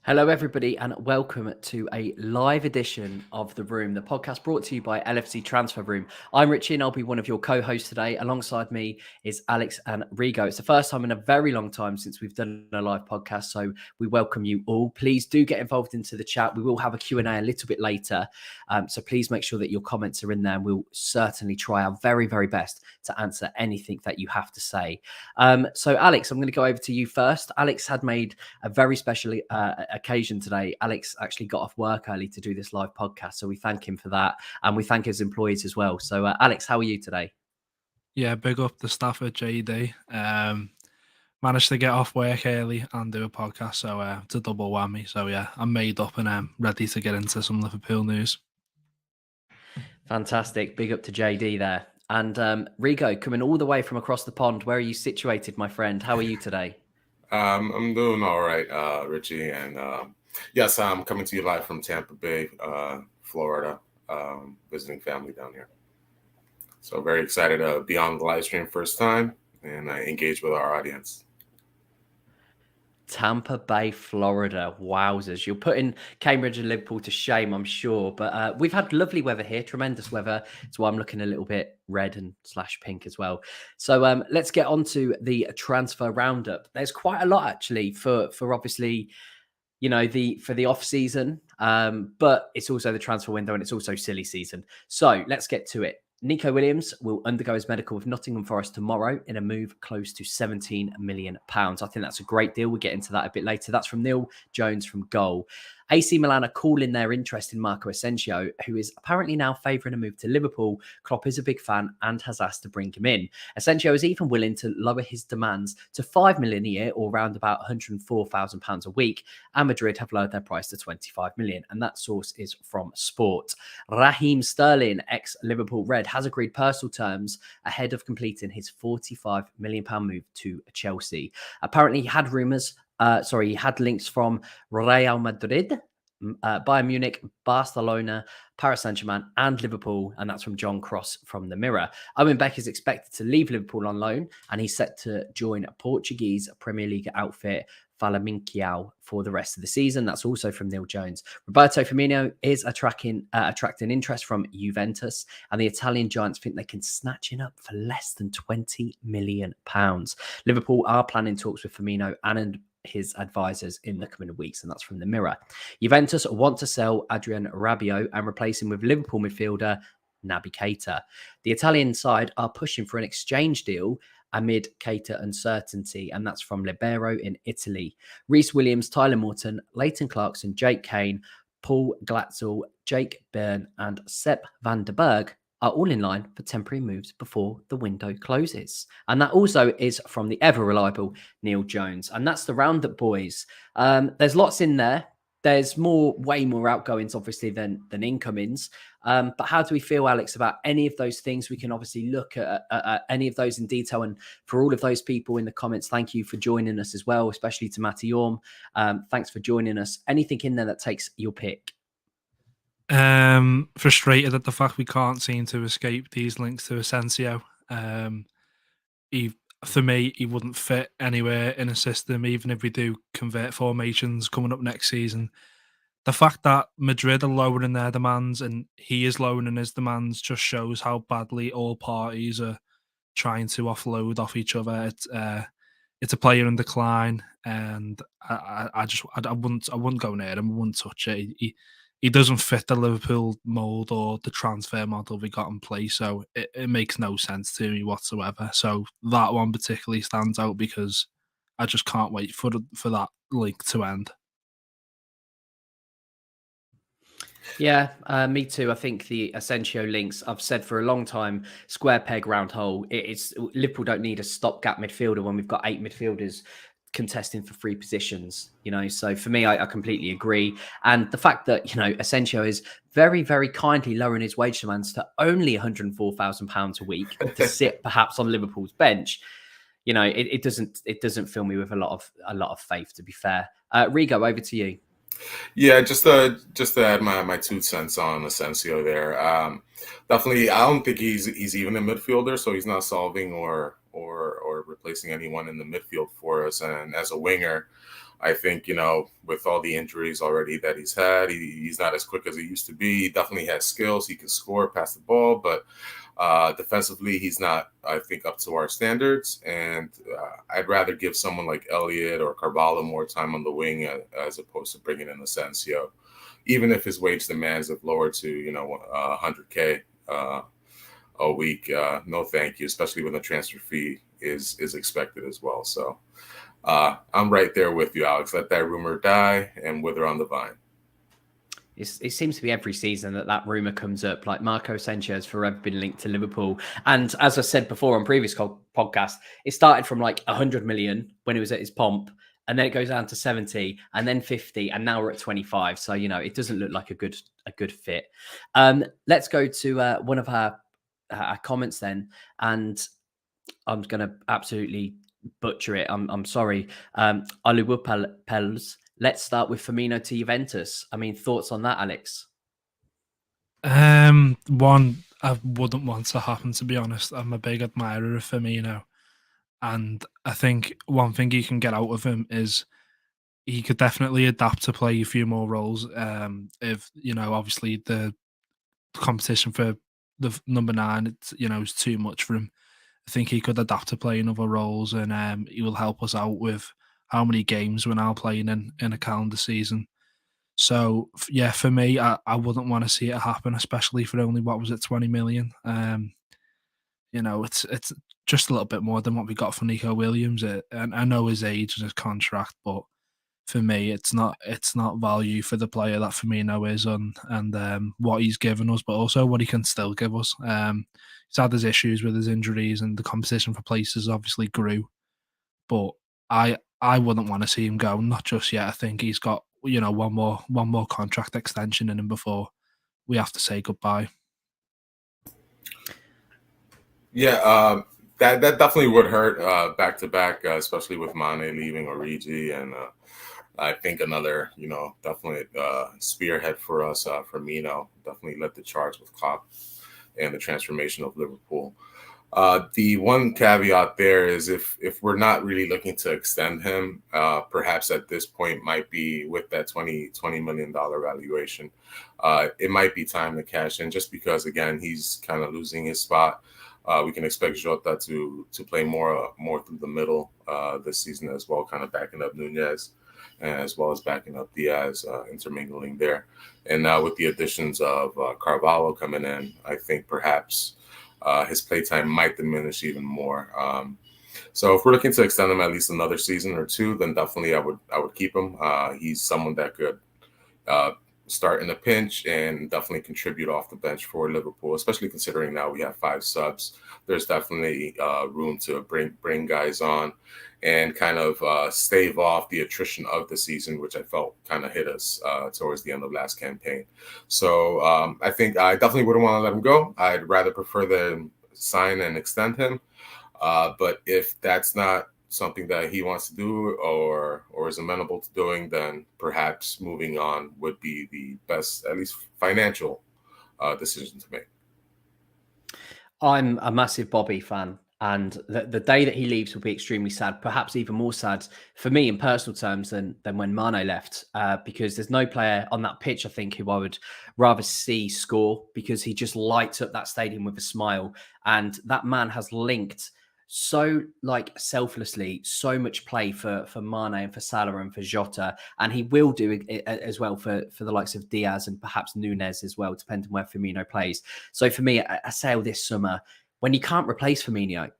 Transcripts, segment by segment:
Hello, everybody, and welcome to a live edition of The Room, the podcast brought to you by LFC Transfer Room. I'm Richie, and I'll be one of your co-hosts today. Alongside me is Alex and Rigo. It's the first time in a very long time since we've done a live podcast, so we welcome you all. Please do get involved into the chat. We will have a Q&A a little bit later, so please make sure that your comments are in there, and we'll certainly try our very, very best to answer anything that you have to say. So, Alex, I'm going to go over to you first. Alex had made a very special occasion today. Alex actually got off work early to do this live podcast, so we thank him for that, and we thank his employees as well. So, Alex, how are you today? Yeah, big up the staff at JD. Managed to get off work early and do a podcast, so it's a double whammy. So yeah, I'm made up and ready to get into some Liverpool news. Fantastic. Big up to JD there. And Rigo, coming all the way from across the pond, where are you situated, my friend? How are you today? I'm doing all right, Richie. And yes, I'm coming to you live from Tampa Bay, Florida, visiting family down here. So very excited to be on the live stream first time and engage with our audience. Tampa Bay, Florida. Wowzers. You're putting Cambridge and Liverpool to shame, I'm sure. But we've had lovely weather here, tremendous weather. That's why I'm looking a little bit red and / pink as well. So let's get on to the transfer roundup. There's quite a lot actually for obviously, you know, for the off season, but it's also the transfer window and it's also silly season. So let's get to it. Neco Williams will undergo his medical with Nottingham Forest tomorrow in a move close to £17 million. I think that's a great deal. We'll get into that a bit later. That's from Neil Jones from Goal. AC Milan are calling their interest in Marco Asensio, who is apparently now favouring a move to Liverpool. Klopp is a big fan and has asked to bring him in. Asensio is even willing to lower his demands to £5 million a year, or around about £104,000 a week. And Madrid have lowered their price to £25 million. And that source is from Sport. Raheem Sterling, ex-Liverpool Red, has agreed personal terms ahead of completing his £45 million move to Chelsea. Apparently, he had rumours. He had links from Real Madrid, Bayern Munich, Barcelona, Paris Saint-Germain, and Liverpool, and that's from John Cross from The Mirror. Owen Beck is expected to leave Liverpool on loan, and he's set to join a Portuguese Premier League outfit, Famalicão, for the rest of the season. That's also from Neil Jones. Roberto Firmino is attracting interest from Juventus, and the Italian giants think they can snatch him up for less than £20 million. Liverpool are planning talks with Firmino and his advisors in the coming weeks, and that's from The Mirror. Juventus want to sell Adrien Rabiot and replace him with Liverpool midfielder Naby Keita. The Italian side are pushing for an exchange deal amid Keita uncertainty, and that's from Libero in Italy. Reece Williams, Tyler Morton, Leighton Clarkson, Jake Kane, Paul Glatzel, Jake Byrne, and Sepp van der Berg are all in line for temporary moves before the window closes. And that also is from the ever-reliable Neil Jones. And that's the roundup, boys. There's lots in there. There's way more outgoings, obviously, than incomings. But how do we feel, Alex, about any of those things? We can obviously look at any of those in detail. And for all of those people in the comments, thank you for joining us as well, especially to Matty. Thanks for joining us. Anything in there that takes your pick? Frustrated at the fact we can't seem to escape these links to Asensio. For me, he wouldn't fit anywhere in a system, even if we do convert formations coming up next season. The fact that Madrid are lowering their demands and he is lowering his demands just shows how badly all parties are trying to offload off each other. It's a player in decline, and I wouldn't go near him. I wouldn't touch it. He doesn't fit the Liverpool mould or the transfer model we got in place, so it makes no sense to me whatsoever. So that one particularly stands out because I just can't wait for that link to end. Yeah, me too. I think the Asensio links, I've said for a long time, square peg, round hole. It's Liverpool don't need a stopgap midfielder when we've got 8 midfielders contesting for 3 positions, you know. So for me, I completely agree. And the fact that, you know, Asensio is very, very kindly lowering his wage demands to only £104,000 a week to sit perhaps on Liverpool's bench, you know, it doesn't fill me with a lot of faith, to be fair. Rigo, over to you. Yeah, just to add my 2 cents on Asensio there. Definitely, I don't think he's even a midfielder, so he's not solving or replacing anyone in the midfield for us. And as a winger, I think, with all the injuries already that he's had, he's not as quick as he used to be. He definitely has skills. He can score, pass the ball, but defensively, he's not, I think, up to our standards. And I'd rather give someone like Elliott or Carvalho more time on the wing as opposed to bringing in Asensio, even if his wage demands have lowered to, 100K a week. No, thank you, especially when the transfer fee is expected as well. So I'm right there with you, Alex. Let that rumor die and wither on the vine. It seems to be every season that rumor comes up. Like Marco Asensio has forever been linked to Liverpool. And as I said before on previous podcast, it started from like 100 million when it was at his pomp. And then it goes down to 70 and then 50. And now we're at 25. So, it doesn't look like a good fit. Let's go to one of our comments then. And I'm going to absolutely butcher it. I'm sorry. Aluwupels. Let's start with Firmino to Juventus. I mean, thoughts on that, Alex? One, I wouldn't want to happen, to be honest. I'm a big admirer of Firmino. And I think one thing you can get out of him is he could definitely adapt to play a few more roles. If, obviously the competition for the number 9, is too much for him. I think he could adapt to playing other roles, and he will help us out with how many games we're now playing in a calendar season. So, yeah, for me, I wouldn't want to see it happen, especially for only, 20 million? It's just a little bit more than what we got for Neco Williams. And I know his age and his contract, but for me, it's not value for the player that Firmino is and what he's given us, but also what he can still give us. He's had his issues with his injuries, and the competition for places obviously grew. But I wouldn't want to see him go, not just yet. I think he's got one more contract extension in him before we have to say goodbye. Yeah, that definitely would hurt back to back, especially with Mane leaving Origi, and I think another definitely spearhead for us, Firmino, definitely led the charge with Klopp and the transformation of Liverpool. The one caveat there is if we're not really looking to extend him, perhaps at this point might be with that $20 million valuation. It might be time to cash in, just because, again, he's kind of losing his spot. We can expect Jota to play more through the middle this season as well, kind of backing up Nunez, as well as backing up Diaz, intermingling there. And now with the additions of Carvalho coming in, I think perhaps his playtime might diminish even more. So if we're looking to extend him at least another season or two, then definitely I would keep him. He's someone that could start in a pinch and definitely contribute off the bench for Liverpool, especially considering now we have 5 subs. There's definitely room to bring guys on and kind of stave off the attrition of the season, which I felt kind of hit us towards the end of last campaign. So I think I definitely wouldn't want to let him go. I'd rather prefer than sign and extend him. But if that's not something that he wants to do or is amenable to doing, then perhaps moving on would be the best, at least financial decision to make. I'm a massive Bobby fan, and the day that he leaves will be extremely sad, perhaps even more sad for me in personal terms than when Mane left, because there's no player on that pitch, I think, who I would rather see score, because he just lights up that stadium with a smile. And that man has linked so selflessly so much play for Mane and for Salah and for Jota, and he will do it as well for the likes of Diaz and perhaps Nunez as well, depending on where Firmino plays. So for me, a sale this summer, when you can't replace Firmino,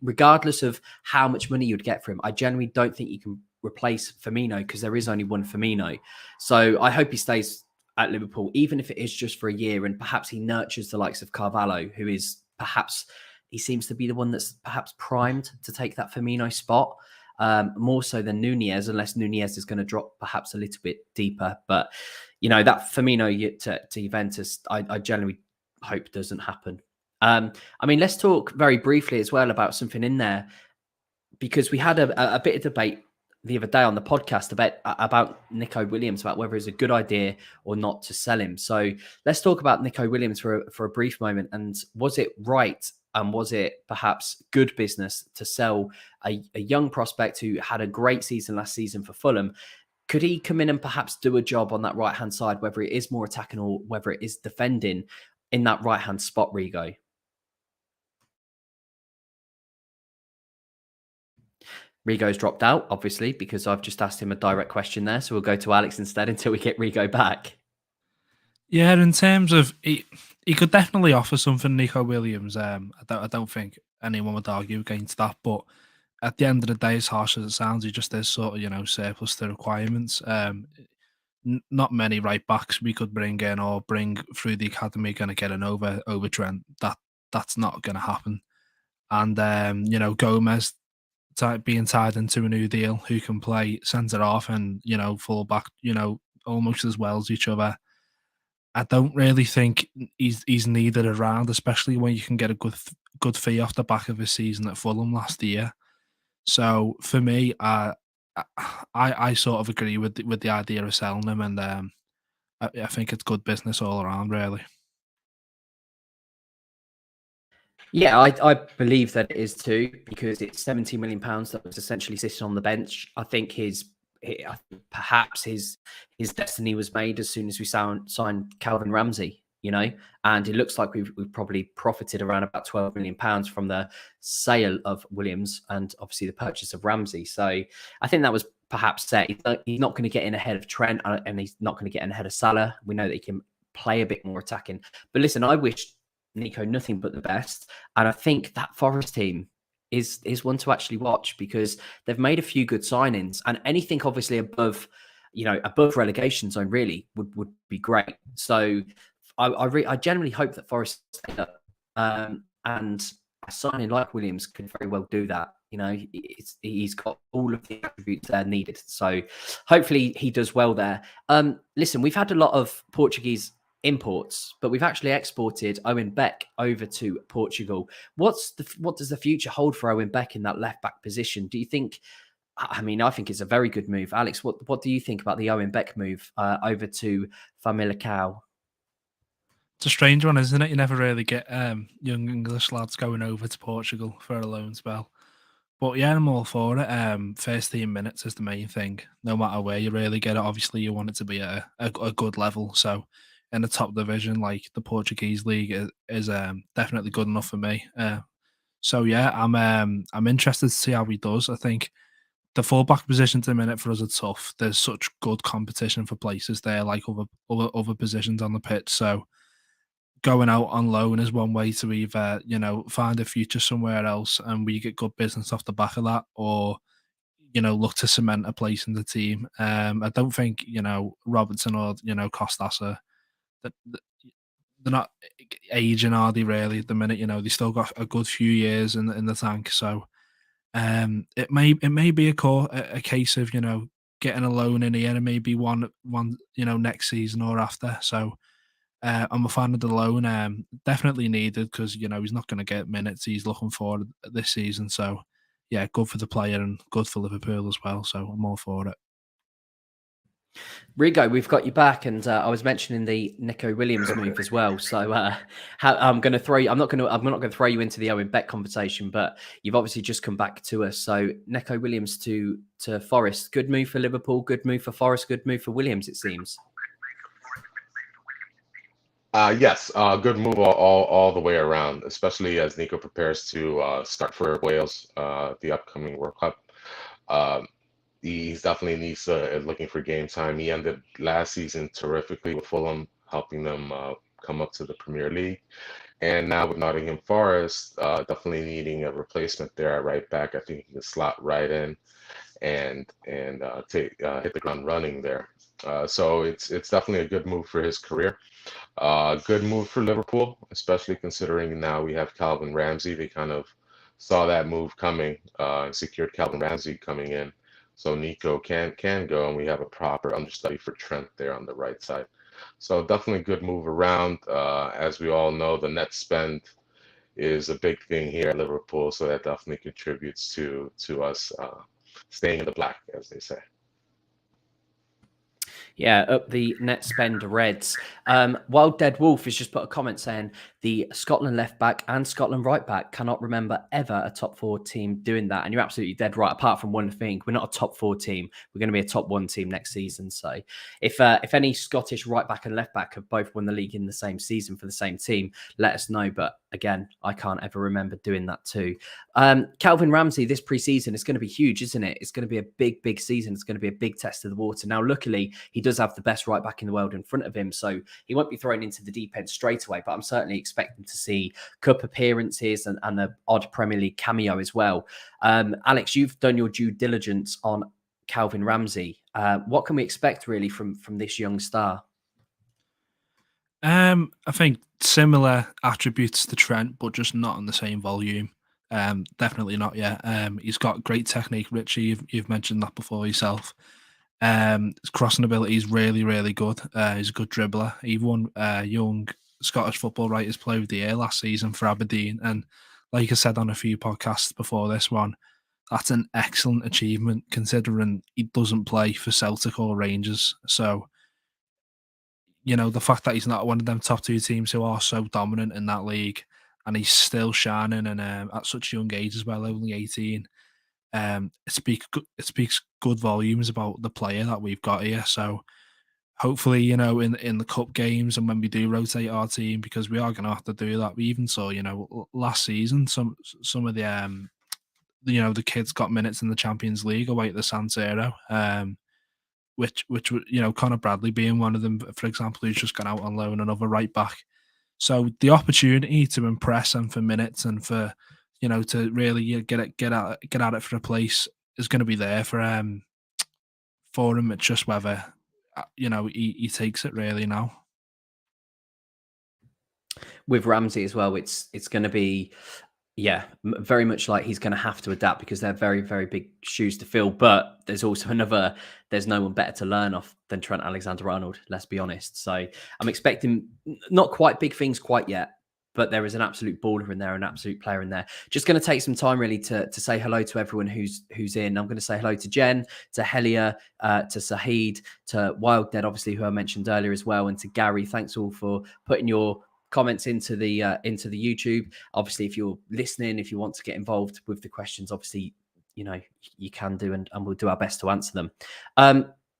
regardless of how much money you'd get for him, I generally don't think you can replace Firmino, because there is only one Firmino. So I hope he stays at Liverpool, even if it is just for a year, and perhaps he nurtures the likes of Carvalho, who is perhaps, he seems to be the one that's perhaps primed to take that Firmino spot, more so than Nunez, unless Nunez is going to drop perhaps a little bit deeper. But, that Firmino to Juventus, I generally hope doesn't happen. Let's talk very briefly as well about something in there, because we had a bit of debate the other day on the podcast about Neco Williams, about whether it's a good idea or not to sell him. So let's talk about Neco Williams for a brief moment. And was it right And was it perhaps good business to sell a young prospect who had a great season last season for Fulham? Could he come in and perhaps do a job on that right-hand side, whether it is more attacking or whether it is defending in that right-hand spot, Rigo? Rigo's dropped out, obviously, because I've just asked him a direct question there. So we'll go to Alex instead until we get Rigo back. Yeah, in terms of he could definitely offer something, Neco Williams. I don't think anyone would argue against that. But at the end of the day, as harsh as it sounds, he just is sort of surplus to requirements. Not many right backs we could bring in or bring through the academy going to get an over Trent. That's not going to happen. And Gomez being tied into a new deal, who can play centre off and full back, almost as well as each other. I don't really think he's needed around, especially when you can get a good fee off the back of his season at Fulham last year. So for me, I sort of agree with the idea of selling him, and I think it's good business all around, really. Yeah, I believe that it is too, because it's £17 million that was essentially sitting on the bench. I think perhaps his destiny was made as soon as we signed Calvin Ramsay, and it looks like we've probably profited around about £12 million from the sale of Williams and obviously the purchase of Ramsay. So I think that was perhaps set. He's not going to get in ahead of Trent, and he's not going to get in ahead of Salah. We know that he can play a bit more attacking. But listen, I wish Neco nothing but the best, and I think that Forest team is one to actually watch, because they've made a few good signings, and anything obviously above relegation zone really would be great. So I generally hope that Forest stay up, and a signing like Williams could very well do that. He's got all of the attributes that are needed. So hopefully he does well there. Listen, we've had a lot of Portuguese imports, but we've actually exported Owen Beck over to Portugal. What does the future hold for Owen Beck in that left back position? Do you think? I mean, I think it's a very good move. Alex, what do you think about the Owen Beck move over to Famalicão? It's a strange one, isn't it? You never really get young English lads going over to Portugal for a loan spell. But yeah, I'm all for it. First 10 minutes is the main thing. No matter where you really get it, obviously you want it to be a good level. So in the top division, like the Portuguese league, is definitely good enough for me. So yeah, I'm interested to see how he does. I think the fullback positions at the minute for us are tough. There's such good competition for places there, like other positions on the pitch. So going out on loan is one way to either find a future somewhere else and we get good business off the back of that, or look to cement a place in the team. I don't think Robertson or Costas are they're not aging, are they? Really, at the minute, they still got a good few years in the tank. So it may be a case of getting a loan in here and maybe one next season or after. So. I'm a fan of the loan. Definitely needed, because he's not going to get minutes he's looking for this season. So yeah, good for the player and good for Liverpool as well. So I'm all for it. Rigo, we've got you back, and I was mentioning the Neco Williams move as well. So I'm going to throw you. I'm not going to throw you into the Owen Beck conversation, but you've obviously just come back to us. So Neco Williams to Forest, good move for Liverpool, good move for Forest, good move for Williams, it seems. Yes, good move all the way around, especially as Neco prepares to start for Wales, the upcoming World Cup. He definitely needs looking for game time. He ended last season terrifically with Fulham, helping them come up to the Premier League. And now with Nottingham Forest, definitely needing a replacement there at right back. I think he can slot right in and hit the ground running there. So it's definitely a good move for his career. Good move for Liverpool, especially considering now we have Calvin Ramsay. They kind of saw that move coming and secured Calvin Ramsay coming in. So Neco can go, and we have a proper understudy for Trent there on the right side. So definitely good move around. As we all know, the net spend is a big thing here at Liverpool, so that definitely contributes to us staying in the black, as they say. Yeah, up the net spend Reds. Wild Dead Wolf has just put a comment saying the Scotland left back and Scotland right back cannot remember ever a top 4 team doing that. And you're absolutely dead right. Apart from one thing, we're not a top 4 team. We're going to be a top 1 team next season. So if any Scottish right back and left back have both won the league in the same season for the same team, let us know. But again, I can't ever remember doing that too. Calvin Ramsay, this pre-season is going to be huge, isn't it? It's going to be a big season. It's going to be a big test of the water. Now, luckily, he does have the best right back in the world in front of him, so he won't be thrown into the deep end straight away, but I'm certainly expecting to see cup appearances and the odd Premier League cameo as well. Alex, you've done your due diligence on Calvin Ramsay. What can we expect really from this young star? I think similar attributes to Trent, but just not on the same volume. Definitely not yet. He's got great technique, Richie. You've mentioned that before yourself. His crossing ability is really good. He's a good dribbler. He won Young Scottish Football Writers Player of the Year last season for Aberdeen, and like I said on a few podcasts before this one, that's an excellent achievement considering he doesn't play for Celtic or Rangers. So, you know, the fact that he's not one of them top 2 teams who are so dominant in that league, and he's still shining and at such a young age as well, only 18. It speaks good volumes about the player that we've got here. So hopefully, you know, in the cup games and when we do rotate our team, because we are going to have to do that. We even saw, you know, last season some of the you know, the kids got minutes in the Champions League away at the San Siro, which you know, Conor Bradley being one of them, for example, who's just gone out on loan, another right back. So the opportunity to impress and for minutes and for, you know, to really get at it for a place is going to be there for him. It's just whether, you know, he takes it really now. With Ramsay as well, it's going to be, yeah, very much like he's going to have to adapt because they're very big shoes to fill. But there's also there's no one better to learn off than Trent Alexander-Arnold, let's be honest. So I'm expecting not quite big things quite yet, but there is an absolute baller in there, an absolute player in there. Just going to take some time really to say hello to everyone who's in. I'm going to say hello to Jen, to Helia, to Sahid, to Wild Dead, obviously, who I mentioned earlier as well, and to Gary. Thanks all for putting your comments into the YouTube. Obviously, if you're listening, if you want to get involved with the questions, obviously, you know, you can do, and we'll do our best to answer them.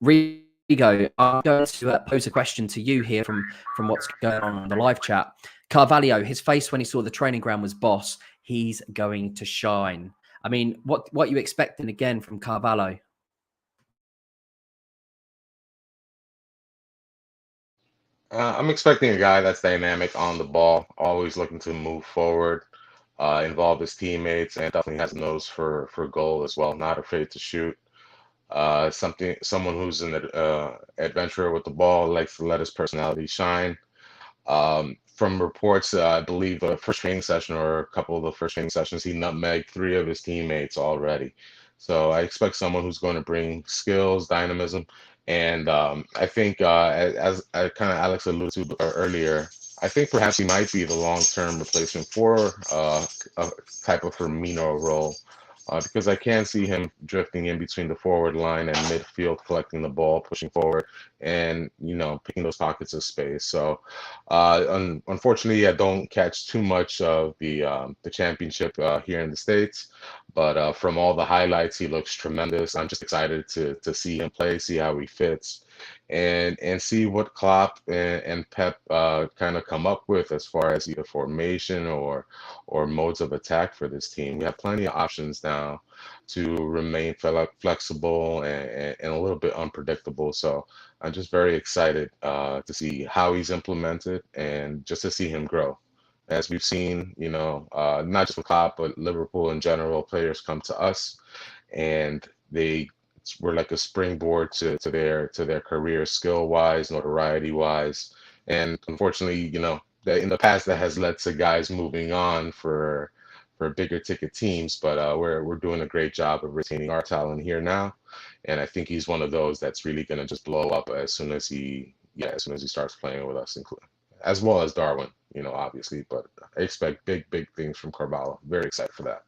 Rigo, I'm going to pose a question to you here from what's going on in the live chat. Carvalho, his face when he saw the training ground was boss. He's going to shine. I mean, what are you expecting again from Carvalho? I'm expecting a guy that's dynamic on the ball, always looking to move forward, involve his teammates, and definitely has a nose for goal as well. Not afraid to shoot. Someone who's an adventurer with the ball, likes to let his personality shine. From reports, I believe a first training session or a couple of the first training sessions, he nutmegged 3 of his teammates already. So I expect someone who's going to bring skills, dynamism, and I think as kind of Alex alluded to earlier, I think perhaps he might be the long-term replacement for a type of Firmino role. Because I can see him drifting in between the forward line and midfield, collecting the ball, pushing forward, and, you know, picking those pockets of space. So, unfortunately, I don't catch too much of the championship here in the States, but from all the highlights, he looks tremendous. I'm just excited to see him play, see how he fits, and see what Klopp and Pep kind of come up with as far as either formation or modes of attack for this team. We have plenty of options now to remain flexible and a little bit unpredictable. So I'm just very excited to see how he's implemented and just to see him grow. As we've seen, you know, not just with Klopp, but Liverpool in general, players come to us and we're like a springboard to their career, skill wise, notoriety wise. And unfortunately, you know, that in the past that has led to guys moving on for bigger ticket teams, but we're doing a great job of retaining our talent here now, and I think he's one of those that's really going to just blow up as soon as he starts playing with us, as well as Darwin, you know, obviously. But I expect big things from Carvalho. Very excited for that.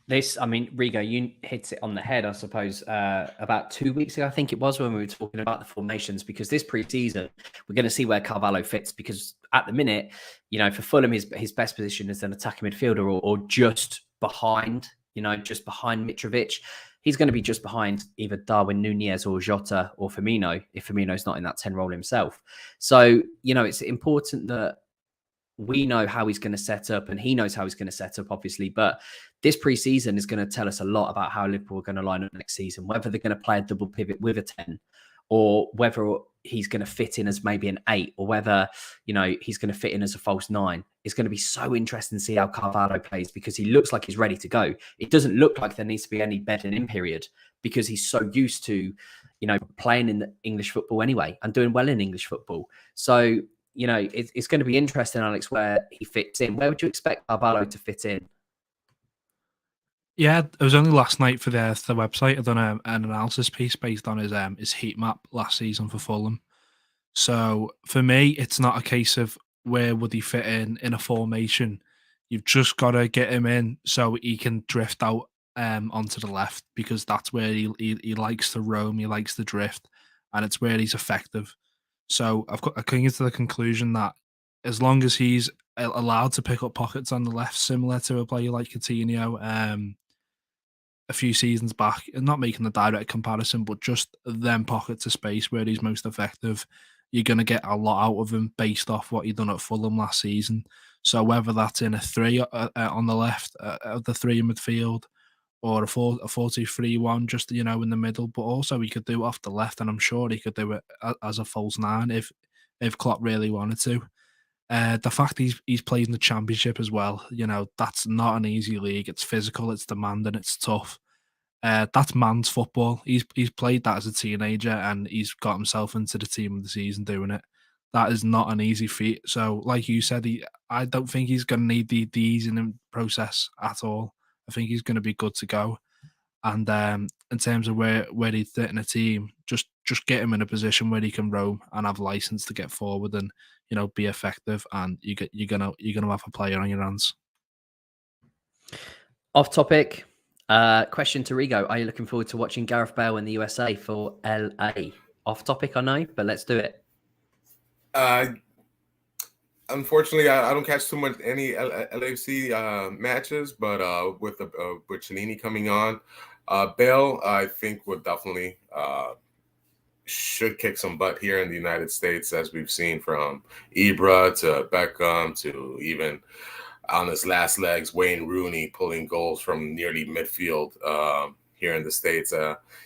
This, I mean, Rigo, you hit it on the head, I suppose, about 2 weeks ago, I think it was, when we were talking about the formations, because this pre-season, we're going to see where Carvalho fits, because at the minute, for Fulham, his best position is an attacking midfielder or just behind, just behind Mitrovic. He's going to be just behind either Darwin Núñez or Jota or Firmino, if Firmino's not in that 10 role himself. So, it's important that we know how he's going to set up, and he knows how he's going to set up, obviously. But this pre-season is going to tell us a lot about how Liverpool are going to line up next season, whether they're going to play a double pivot with a 10, or whether he's going to fit in as maybe an 8, or whether, he's going to fit in as a false 9. It's going to be so interesting to see how Carvalho plays, because he looks like he's ready to go. It doesn't look like there needs to be any bedding in period, because he's so used to, playing in the English football anyway and doing well in English football. So, it's going to be interesting, Alex, where he fits in. Where would you expect Carvalho to fit in? Yeah, it was only last night for the website. I done an analysis piece based on his heat map last season for Fulham. So for me, it's not a case of where would he fit in a formation. You've just got to get him in so he can drift out onto the left, because that's where he likes to roam, he likes to drift, and it's where he's effective. So I came to the conclusion that as long as he's allowed to pick up pockets on the left, similar to a player like Coutinho a few seasons back, and not making the direct comparison, but just them pockets of space where he's most effective, you're going to get a lot out of him based off what he done at Fulham last season. So whether that's in a 3 on the left, of the 3 in midfield, or a 4-2-3-1, just in the middle, but also he could do it off the left, and I'm sure he could do it as a false 9 if Klopp really wanted to. The fact he's played in the Championship as well, that's not an easy league. It's physical, it's demanding, it's tough. That's man's football. He's played that as a teenager, and he's got himself into the team of the season doing it. That is not an easy feat. So, like you said, I don't think he's going to need the easing process at all. I think he's going to be good to go. And in terms of where he'd fit in a team, just get him in a position where he can roam and have license to get forward and be effective, and you're gonna have a player on your hands. Off topic. Question to Rigo: are you looking forward to watching Gareth Bale in the USA for LA? Off topic, I know, but let's do it. Unfortunately, I don't catch too much any LFC matches, but with Cellini coming on, Bale, I think, would definitely should kick some butt here in the United States, as we've seen from Ibra to Beckham to even on his last legs, Wayne Rooney pulling goals from nearly midfield here in the States.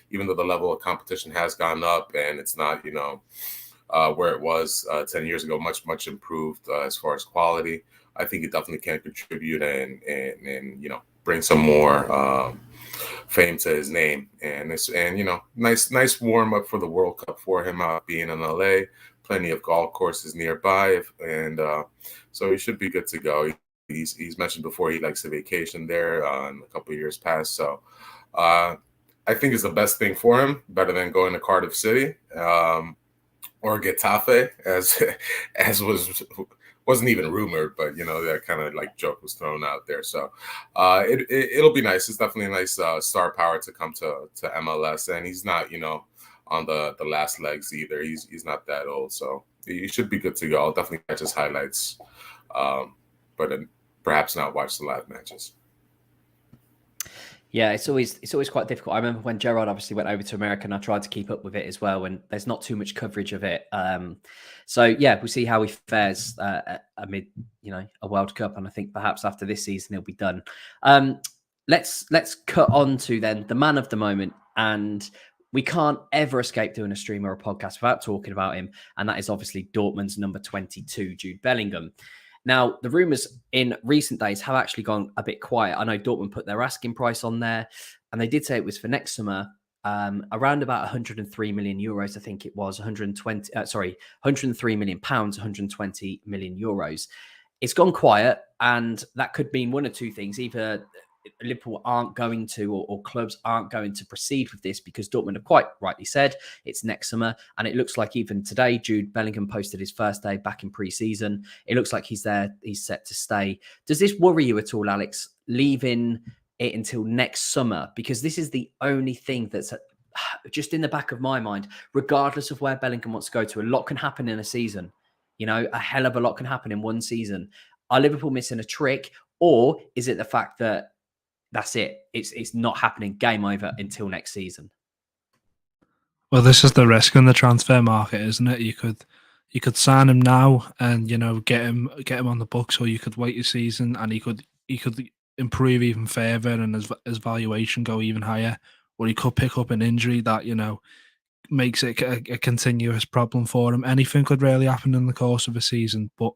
Even though the level of competition has gone up and it's not, where it was 10 years ago, much improved as far as quality, I think it definitely can contribute and bring some more fame to his name. And nice warm up for the World Cup for him out being in LA. Plenty of golf courses nearby, and so he should be good to go. He's mentioned before he likes a vacation there in a couple of years past. So I think it's the best thing for him, better than going to Cardiff City or Getafe, as wasn't even rumored, but that kind of like joke was thrown out there. So it'll be nice. It's definitely a nice star power to come to MLS, and he's not on the last legs either. He's not that old, so he should be good to go. I'll definitely catch his highlights, but perhaps not watch the live matches. Yeah, it's always quite difficult. I remember when Gerrard obviously went over to America, and I tried to keep up with it as well, and there's not too much coverage of it. So yeah, we'll see how he fares amid a World Cup, and I think perhaps after this season he'll be done. Let's cut on to then the man of the moment, and we can't ever escape doing a stream or a podcast without talking about him, and that is obviously Dortmund's number 22, Jude Bellingham. Now, the rumours in recent days have actually gone a bit quiet. I know Dortmund put their asking price on there, and they did say it was for next summer, around about 103 million euros. I think it was 103 million pounds, 120 million euros. It's gone quiet, and that could mean one or two things. Either Liverpool aren't going to, or clubs aren't going to proceed with this, because Dortmund have quite rightly said it's next summer. And it looks like even today, Jude Bellingham posted his first day back in pre-season. It looks like he's there. He's set to stay. Does this worry you at all, Alex, leaving it until next summer, because this is the only thing that's just in the back of my mind, regardless of where Bellingham wants to go to. A lot can happen in a season. You know, a hell of a lot can happen in one season. Are Liverpool missing a trick, or is it the fact that that's it? It's not happening. Game over until next season. Well, this is the risk in the transfer market, isn't it? You could sign him now and get him on the books, or you could wait a season and he could improve even further and his valuation go even higher, or he could pick up an injury that makes it a continuous problem for him. Anything could really happen in the course of a season, but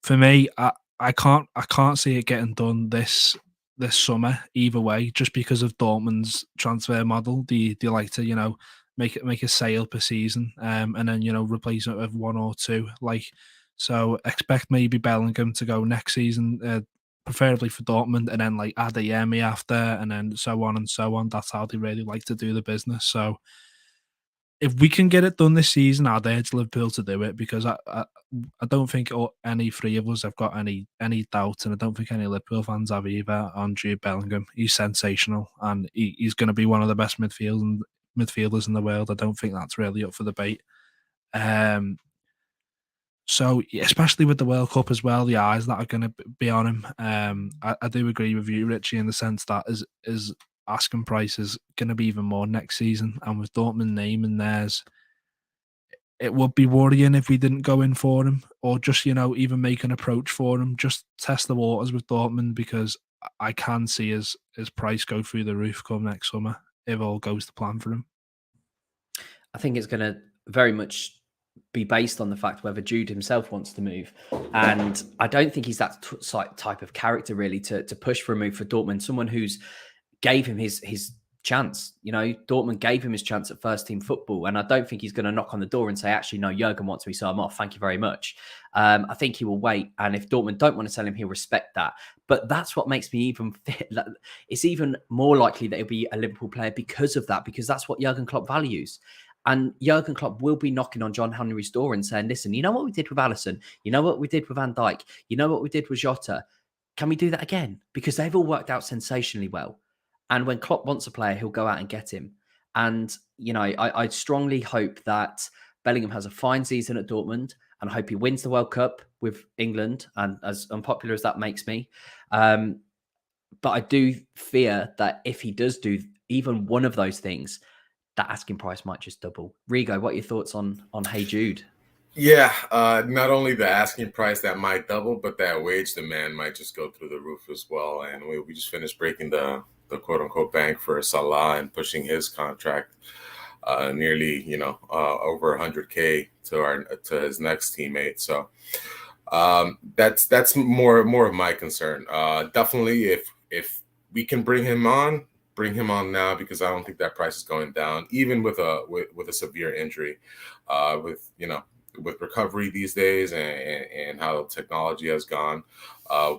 for me, I can't see it getting done this summer either way, just because of Dortmund's transfer model. They like to make a sale per season, and then replace it with one or two. So expect maybe Bellingham to go next season, preferably for Dortmund, and then Adeyemi after, and then so on and so on. That's how they really like to do the business. So if we can get it done this season, I'd urge Liverpool to do it, because I don't think any three of us have got any doubt, and I don't think any Liverpool fans have either, on Jude Bellingham. He's sensational, and he's going to be one of the best midfielders in the world. I don't think that's really up for debate. So especially with the World Cup as well, the eyes that are going to be on him. I do agree with you, Richie, in the sense that his asking price is going to be even more next season, and with Dortmund naming theirs, it would be worrying if we didn't go in for him, or just even make an approach for him, just test the waters with Dortmund, because I can see his price go through the roof come next summer if all goes to plan for him. I think it's going to very much be based on the fact whether Jude himself wants to move, and I don't think he's that type of character really to push for a move for Dortmund. Someone who's gave him his chance. Dortmund gave him his chance at first team football, and I don't think he's going to knock on the door and say, actually, no, Jurgen wants me, so I'm off. Thank you very much. I think he will wait, and if Dortmund don't want to sell him, he'll respect that. But that's what makes me even fit. It's even more likely that he'll be a Liverpool player because of that, because that's what Jurgen Klopp values. And Jurgen Klopp will be knocking on John Henry's door and saying, listen, you know what we did with Alisson? You know what we did with Van Dijk? You know what we did with Jota? Can we do that again? Because they've all worked out sensationally well. And when Klopp wants a player, he'll go out and get him. And, I strongly hope that Bellingham has a fine season at Dortmund, and I hope he wins the World Cup with England, and as unpopular as that makes me. But I do fear that if he does do even one of those things, that asking price might just double. Rigo, what are your thoughts on Hey Jude? Yeah, not only the asking price that might double, but that wage demand might just go through the roof as well. And we just finished breaking the quote-unquote bank for Salah and pushing his contract nearly, over 100K to his next teammate. So that's more of my concern. Definitely, if we can bring him on now, because I don't think that price is going down, even with a severe injury, with recovery these days and how technology has gone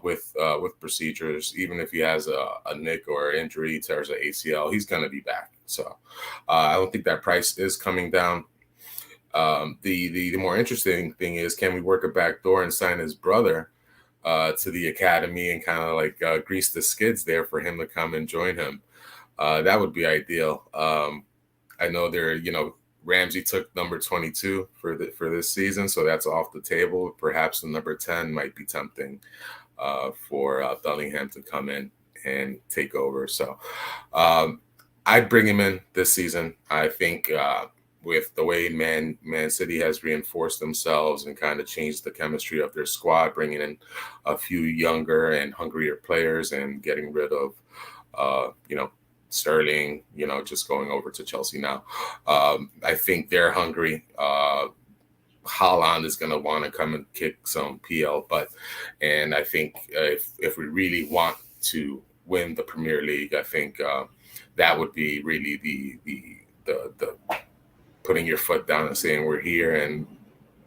with procedures. Even if he has a nick or injury, tears an ACL, he's going to be back. So I don't think that price is coming down. The more interesting thing is, can we work a back door and sign his brother to the academy and kind of grease the skids there for him to come and join him? That would be ideal. I know Ramsay took number 22 for this season, so that's off the table. Perhaps the number 10 might be tempting for Bellingham to come in and take over. So I'd bring him in this season. I think with the way Man City has reinforced themselves and kind of changed the chemistry of their squad, bringing in a few younger and hungrier players and getting rid of, Sterling, just going over to Chelsea now. I think they're hungry. Haaland is going to want to come and kick some PL butt. And I think if we really want to win the Premier League, I think that would be really the putting your foot down and saying we're here and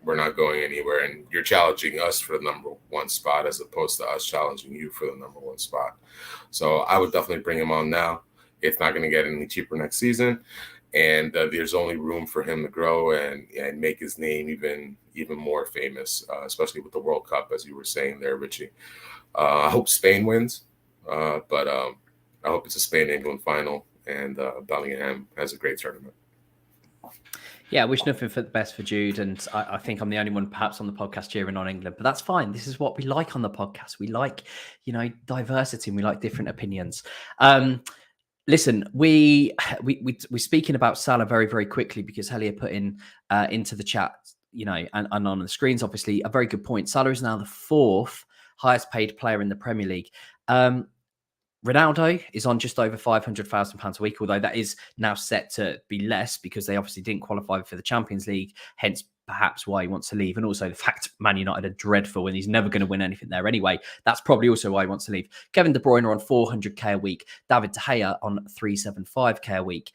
we're not going anywhere, and you're challenging us for the number one spot as opposed to us challenging you for the number one spot. So I would definitely bring him on now. It's not going to get any cheaper next season, and there's only room for him to grow and make his name even more famous, especially with the World Cup, as you were saying there, Richie. I hope Spain wins, but I hope it's a Spain-England final, and Bellingham has a great tournament. Yeah, I wish nothing for the best for Jude, and I think I'm the only one perhaps on the podcast cheering on England, but that's fine. This is what we like on the podcast. We like, diversity, and we like different opinions. Listen, we're speaking about Salah very, very quickly because Helia put into the chat, and on the screens, obviously, a very good point. Salah is now the 4th highest paid player in the Premier League. Ronaldo is on just over £500,000 a week, although that is now set to be less because they obviously didn't qualify for the Champions League, hence perhaps why he wants to leave. And also the fact Man United are dreadful and he's never going to win anything there anyway. That's probably also why he wants to leave. Kevin De Bruyne on 400k a week. David De Gea on 375k a week.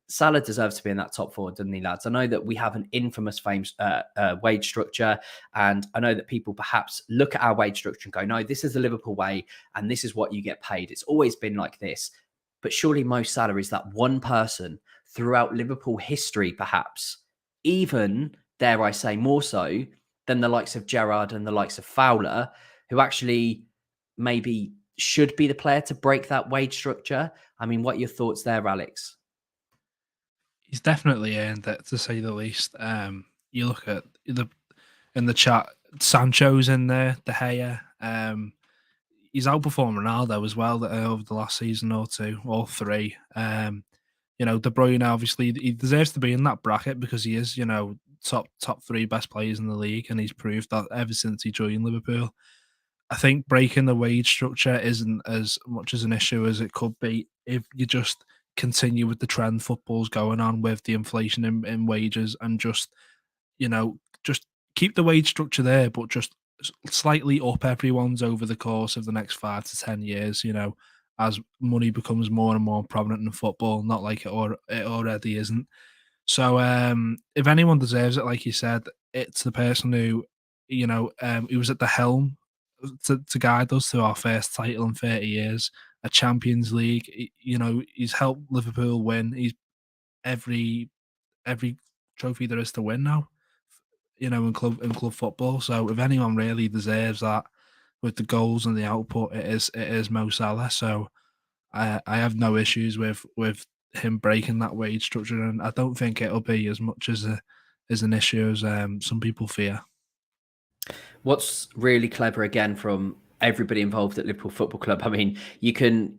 Salah deserves to be in that top 4, doesn't he, lads? I know that we have an infamous wage structure, and I know that people perhaps look at our wage structure and go, no, this is the Liverpool way, and this is what you get paid. It's always been like this. But surely Mo Salah is that one person throughout Liverpool history, perhaps, even, dare I say, more so than the likes of Gerrard and the likes of Fowler, who actually maybe should be the player to break that wage structure. I mean, what are your thoughts there, Alex? He's definitely earned it, to say the least. You look at in the chat, Sancho's in there, De Gea. He's outperformed Ronaldo as well over the last season or two, all 3. De Bruyne, obviously, he deserves to be in that bracket because he is, top 3 best players in the league, and he's proved that ever since he joined Liverpool. I think breaking the wage structure isn't as much as an issue as it could be if you just continue with the trend football's going on with the inflation in wages, and just keep the wage structure there, but just slightly up everyone's over the course of the next 5 to 10 years, as money becomes more and more prominent in football, not like it already isn't. So if anyone deserves it, like you said, it's the person who, he was at the helm to guide us to our first title in 30 years, a Champions League. He's helped Liverpool win. He's every trophy there is to win now, in club football. So if anyone really deserves that with the goals and the output, it is Mo Salah. So I have no issues with him breaking that wage structure, and I don't think it'll be as much as an issue as some people fear. What's really clever, again, from everybody involved at Liverpool Football Club, I mean, you can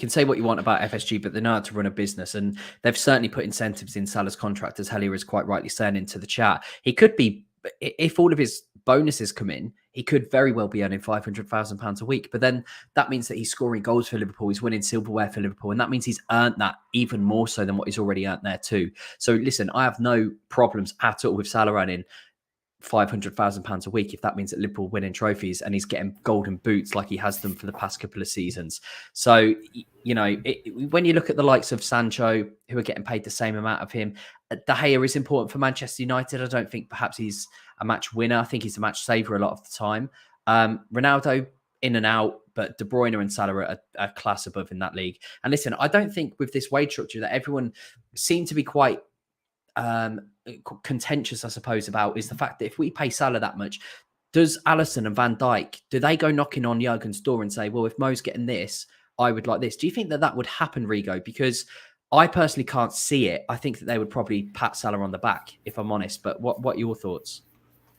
say what you want about FSG, but they know how to run a business, and they've certainly put incentives in Salah's contract, as Helia is quite rightly saying into the chat. He could be, if all of his bonuses come in, he could very well be earning £500,000 a week. But then that means that he's scoring goals for Liverpool, he's winning silverware for Liverpool, and that means he's earned that even more so than what he's already earned there too. So listen, I have no problems at all with Salah earning £500,000 a week if that means that Liverpool winning trophies and he's getting golden boots like he has them for the past couple of seasons. So, when you look at the likes of Sancho, who are getting paid the same amount of him, De Gea is important for Manchester United. I don't think perhaps he's a match winner. I think he's a match saver a lot of the time. Ronaldo, in and out, but De Bruyne and Salah are a class above in that league. And listen, I don't think with this wage structure that everyone seemed to be quite contentious, I suppose, about is the fact that if we pay Salah that much, does Alisson and Van Dijk, do they go knocking on Jurgen's door and say, well, if Mo's getting this, I would like this? Do you think that would happen, Rigo? Because I personally can't see it. I think that they would probably pat Salah on the back, if I'm honest. But what are your thoughts?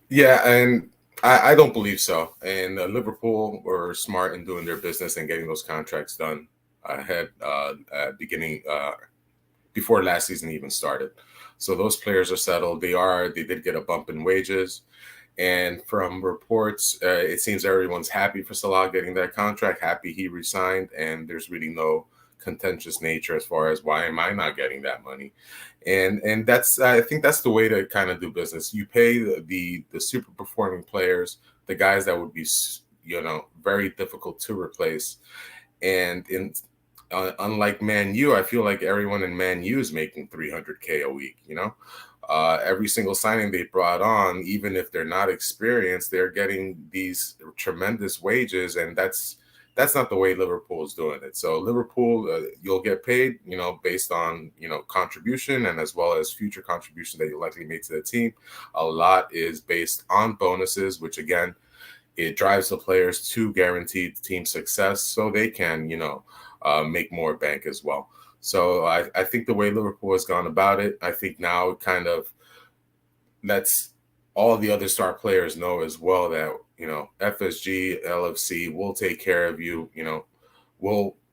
Yeah, and I don't believe so. And Liverpool were smart in doing their business and getting those contracts done ahead beginning before last season even started. So those players are settled. They did get a bump in wages. And from reports, it seems everyone's happy for Salah getting that contract, happy he resigned, and there's really no contentious nature as far as why am I not getting that money. And that's, I think that's the way to kind of do business. You pay the super performing players, the guys that would be, very difficult to replace. And unlike Man U, I feel like everyone in Man U is making $300K a week, every single signing they brought on, even if they're not experienced, they're getting these tremendous wages. And that's not the way Liverpool is doing it. So Liverpool, you'll get paid, based on, contribution and as well as future contribution that you likely make to the team. A lot is based on bonuses, which again, it drives the players to guaranteed team success so they can, make more bank as well. So I think the way Liverpool has gone about it, I think now it kind of lets all the other star players know as well that, FSG, LFC will take care of you,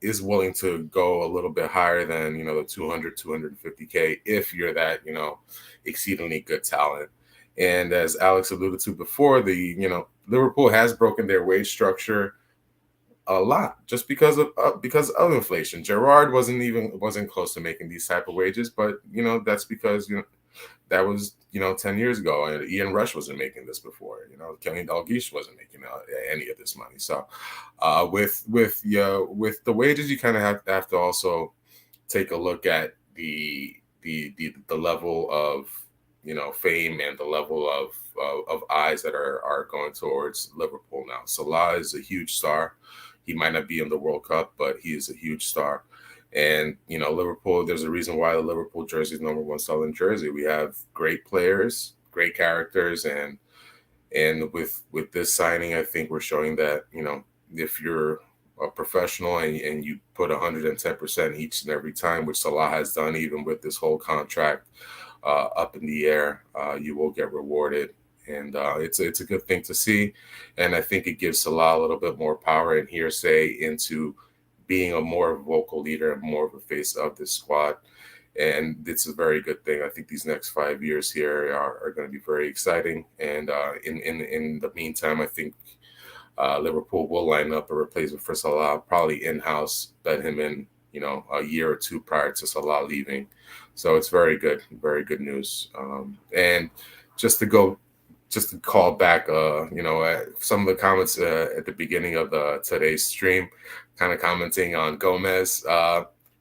is willing to go a little bit higher than, the 200, 250K if you're that, exceedingly good talent. And as Alex alluded to before, Liverpool has broken their wage structure a lot just because of inflation. Gerrard wasn't close to making these type of wages, but that's because that was 10 years ago, and Ian Rush wasn't making this before. Kenny Dalglish wasn't making any of this money. So with the wages, you kind of have to also take a look at the level of fame and the level of eyes that are going towards Liverpool now. Salah is a huge star. He might not be in the World Cup, but he is a huge star. And, Liverpool, there's a reason why the Liverpool jersey is number one selling jersey. We have great players, great characters. And with this signing, I think we're showing that, if you're a professional and you put 110% each and every time, which Salah has done, even with this whole contract up in the air, you will get rewarded. And it's a good thing to see. And I think it gives Salah a little bit more power and hearsay into being a more vocal leader and more of a face of this squad. And it's a very good thing. I think these next 5 years here are going to be very exciting. And in the meantime, I think Liverpool will line up a replacement for Salah, probably in-house, bet him in, a year or two prior to Salah leaving. So it's very good news. And just to call back, some of the comments at the beginning of today's stream, kind of commenting on Gomez.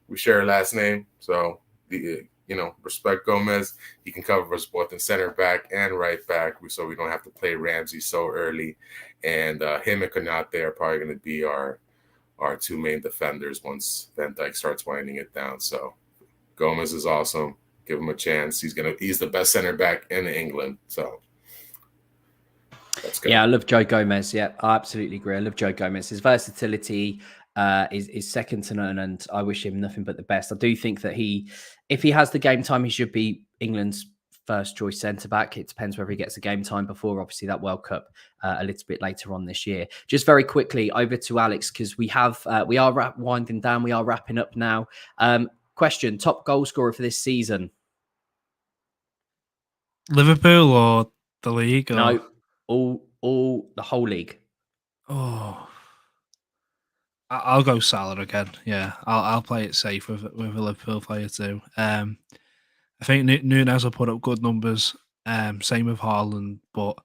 We share a last name, so respect Gomez. He can cover us both in center back and right back, so we don't have to play Ramsay so early. And him and Konate are probably going to be our two main defenders once Van Dijk starts winding it down. So Gomez is awesome. Give him a chance. He's the best center back in England. So. Yeah, I love Joe Gomez. Yeah, I absolutely agree. I love Joe Gomez. His versatility is second to none, and I wish him nothing but the best. I do think that if he has the game time, he should be England's first choice centre back. It depends whether he gets the game time before, obviously, that World Cup a little bit later on this year. Just very quickly over to Alex, because we are winding down. We are wrapping up now. Question: top goal scorer for this season? Liverpool or the league? Or... No. All the whole league. Oh, I'll go Salah again. Yeah, I'll play it safe with a Liverpool player too. I think Núñez will put up good numbers. Same with Haaland, but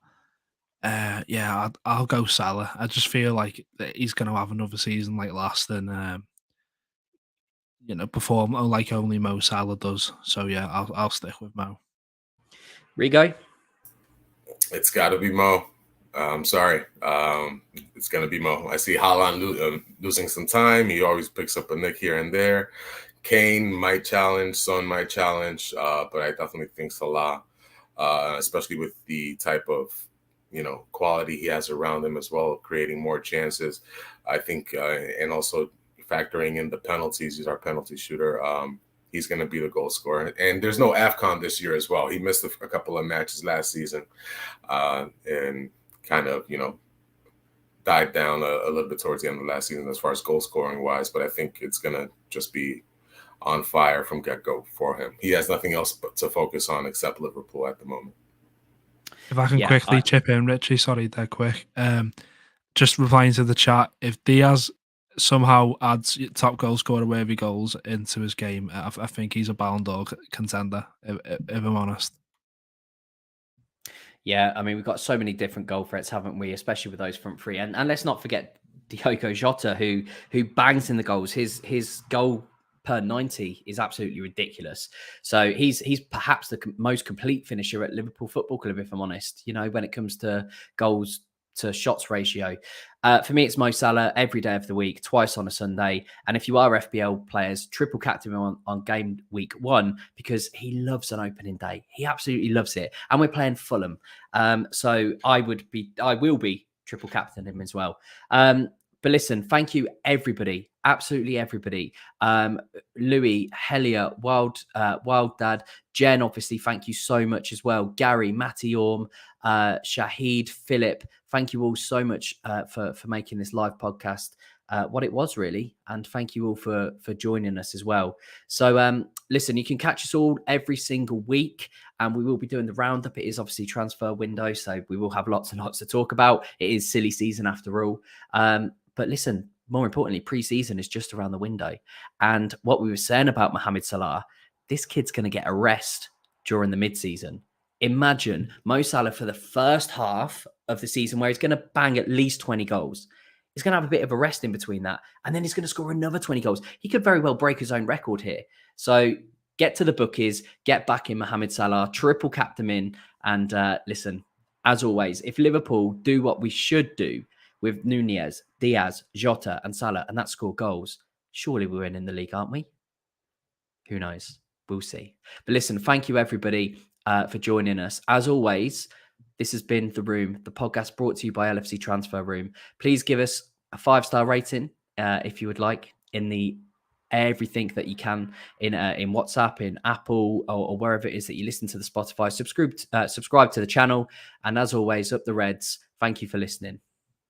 yeah, I'll go Salah. I just feel like he's going to have another season like last and perform like only Mo Salah does. So yeah, I'll stick with Mo. Rigo? It's got to be Mo. I'm sorry. It's going to be Mo. I see Haaland losing some time. He always picks up a nick here and there. Kane might challenge. Son might challenge. But I definitely think Salah, especially with the type of, quality he has around him as well, creating more chances. I think, and also factoring in the penalties, he's our penalty shooter. He's going to be the goal scorer. And there's no AFCON this year as well. He missed a couple of matches last season and kind of, died down a little bit towards the end of last season as far as goal scoring wise. But I think it's going to just be on fire from get-go for him. He has nothing else but to focus on except Liverpool at the moment. If I can quickly chip in, Richie, sorry, that quick. Just replying to the chat, if Diaz somehow adds top goal scorer wherever he goes into his game, I think he's a Ballon d'Or contender, if I'm honest. Yeah, I mean, we've got so many different goal threats, haven't we? Especially with those front three. And let's not forget Diogo Jota, who bangs in the goals. His goal per 90 is absolutely ridiculous. So he's perhaps the most complete finisher at Liverpool Football Club, if I'm honest, when it comes to goals to shots ratio. For me, it's Mo Salah every day of the week, twice on a Sunday. And if you are FPL players, triple captain him on game week 1 because he loves an opening day. He absolutely loves it. And we're playing Fulham. So I will be triple captain him as well. But listen, thank you, everybody. Absolutely everybody. Louis, Helia, Wild Dad, Jen, obviously, thank you so much as well. Gary, Matty Orm, Shahid, Philip, thank you all so much for making this live podcast what it was, really. And thank you all for joining us as well. So listen, you can catch us all every single week, and we will be doing the roundup. It is obviously transfer window, so we will have lots and lots to talk about. It is silly season after all. But listen, more importantly, pre-season is just around the window. And what we were saying about Mohamed Salah, this kid's going to get a rest during the mid-season. Imagine Mo Salah for the first half of the season where he's going to bang at least 20 goals. He's going to have a bit of a rest in between that. And then he's going to score another 20 goals. He could very well break his own record here. So get to the bookies, get back in Mohamed Salah, triple cap them in. And listen, as always, if Liverpool do what we should do with Nunez, Diaz, Jota and Salah, and that score goals, surely we're in the league, aren't we? Who knows? We'll see. But listen, thank you, everybody, for joining us. As always, this has been The Room, the podcast brought to you by LFC Transfer Room. Please give us a 5-star rating if you would like in the everything that you can in WhatsApp, in Apple, or wherever it is that you listen to the Spotify. Subscribe to the channel. And as always, up the Reds. Thank you for listening.